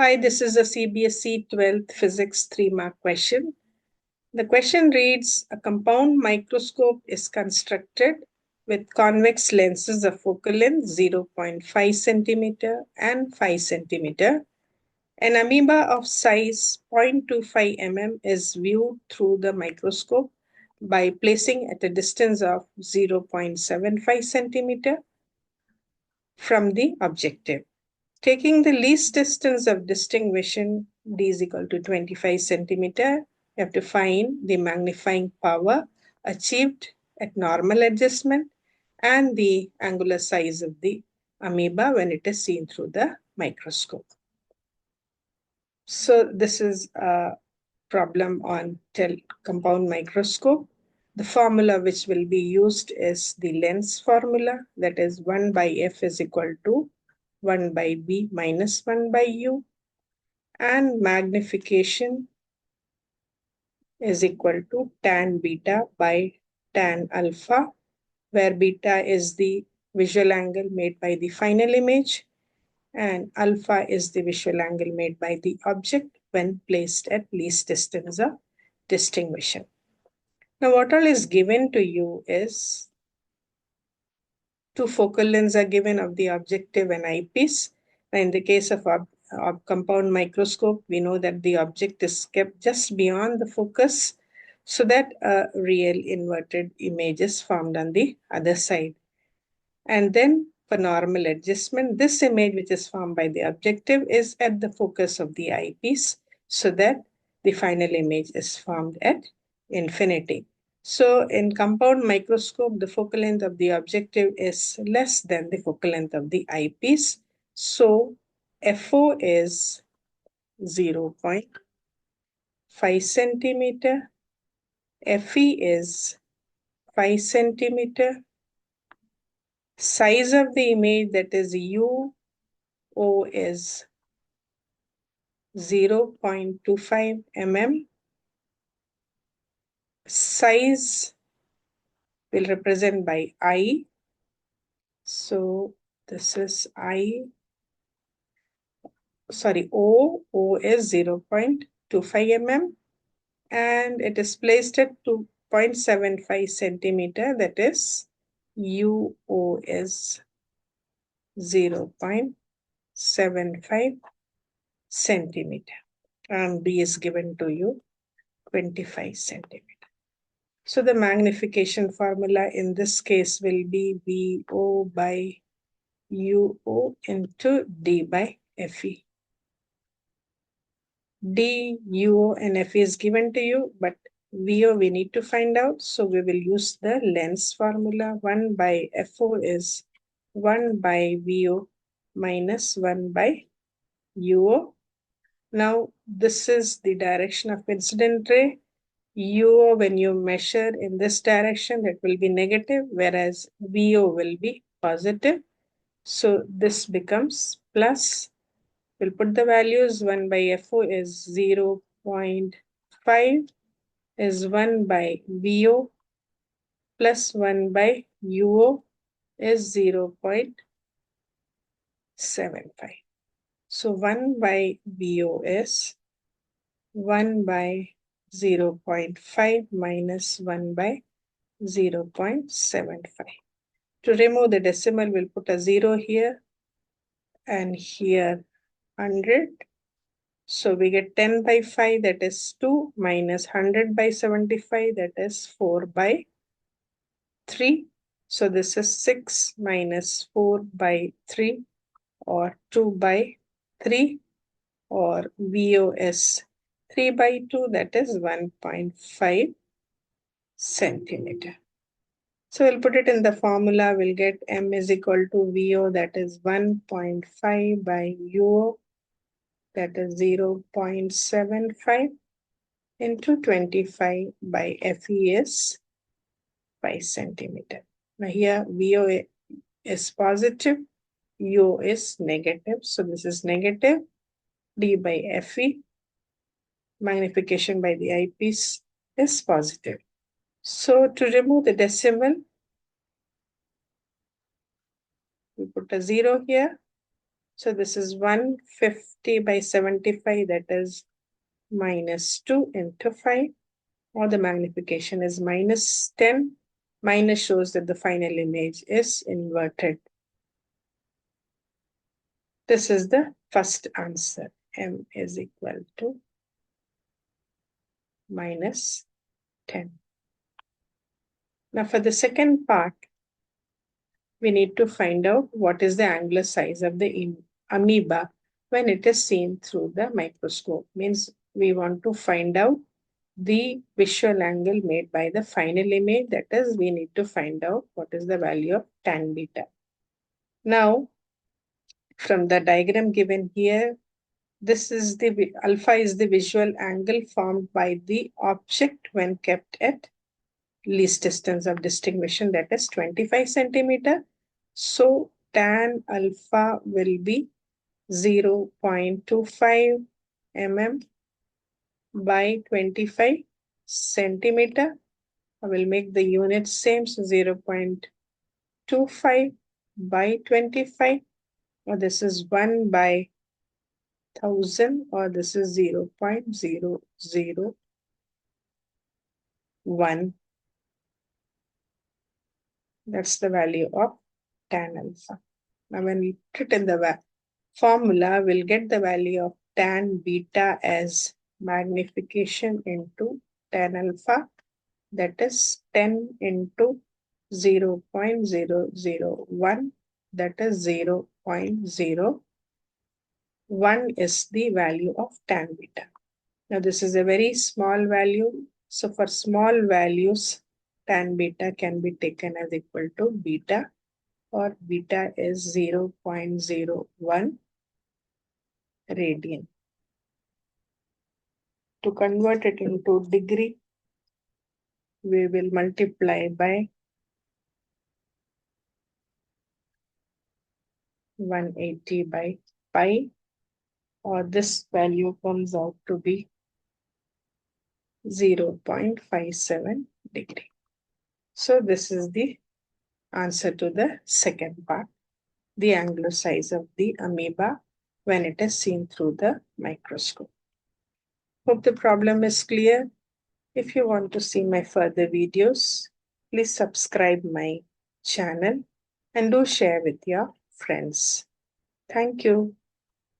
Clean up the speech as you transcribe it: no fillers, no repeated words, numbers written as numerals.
Hi, this is a CBSE 12th Physics 3-mark question. The question reads, a compound microscope is constructed with convex lenses of focal length 0.5 centimeter and 5 centimeter. An amoeba of size 0.25 mm is viewed through the microscope by placing at a distance of 0.75 centimeter from the objective. Taking the least distance of distinction, d is equal to 25 centimeter, you have to find the magnifying power achieved at normal adjustment and the angular size of the amoeba when it is seen through the microscope. So this is a problem on compound microscope. The formula which will be used is the lens formula, that is 1 by f is equal to 1 by b minus 1 by u, and magnification is equal to tan beta by tan alpha, where beta is the visual angle made by the final image and alpha is the visual angle made by the object when placed at least distance of distinction. Now what all is given to you is two focal lengths are given of the objective and eyepiece. Now in the case of compound microscope, we know that the object is kept just beyond the focus so that a real inverted image is formed on the other side. And then for normal adjustment, this image which is formed by the objective is at the focus of the eyepiece so that the final image is formed at infinity. So in compound microscope, the focal length of the objective is less than the focal length of the eyepiece. So FO is 0.5 centimeter, FE is 5 centimeter, size of the image, that is UO, is 0.25 mm. Size will represent by I. So this is O is 0.25 mm and it is placed at 2.75 centimeter, that is UO is 0.75 centimeter and B is given to you 25 centimeter. So the magnification formula in this case will be VO by UO into D by FE. D, UO and FE is given to you, but VO we need to find out. So we will use the lens formula. 1 by FO is 1 by VO minus 1 by UO. Now this is the direction of incident ray. UO, when you measure in this direction, it will be negative, whereas VO will be positive. So this becomes plus. We'll put the values. 1 by FO is 0.5 is 1 by VO plus 1 by UO is 0.75. So 1 by VO is 1 by 0.5 minus 1 by 0.75. To remove the decimal, we'll put a 0 here and here 100. So we get 10 by 5, that is 2, minus 100 by 75, that is 4 by 3. So this is 6 minus 4 by 3 or 2 by 3, or VOS 3 by 2, that is 1.5 centimeter. So we'll put it in the formula. We'll get M is equal to VO, that is 1.5 by UO, that is 0.75 into 25 by FE is 5 centimeter. Now here VO is positive, UO is negative. So this is negative. D by FE, magnification by the eyepiece is positive. So to remove the decimal, we put a 0 here. So this is 150 by 75, that is minus 2 into 5, or the magnification is minus 10. Minus shows that the final image is inverted. This is the first answer. M is equal to minus 10. Now for the second part, we need to find out what is the angular size of the amoeba when it is seen through the microscope. Means we want to find out the visual angle made by the final image. That is, we need to find out what is the value of tan beta. Now, from the diagram given here, this is the alpha is the visual angle formed by the object when kept at least distance of distinction, that is 25 centimeter. So tan alpha will be 0.25 mm by 25 centimeter. I will make the unit same, so 0.25 by 25, or this is 1 by 1000, or this is 0.001. That's the value of tan alpha. Now when we put it in the formula, we'll get the value of tan beta as magnification into tan alpha, that is 10 into 0.001, that is 0.01 is the value of tan beta. Now this is a very small value. So for small values, tan beta can be taken as equal to beta, or beta is 0.01 radian. To convert it into degree, we will multiply by 180 by pi, or this value comes out to be 0.57 degree. So this is the answer to the second part, the angular size of the amoeba when it is seen through the microscope. Hope the problem is clear. If you want to see my further videos, please subscribe my channel and do share with your friends. Thank you.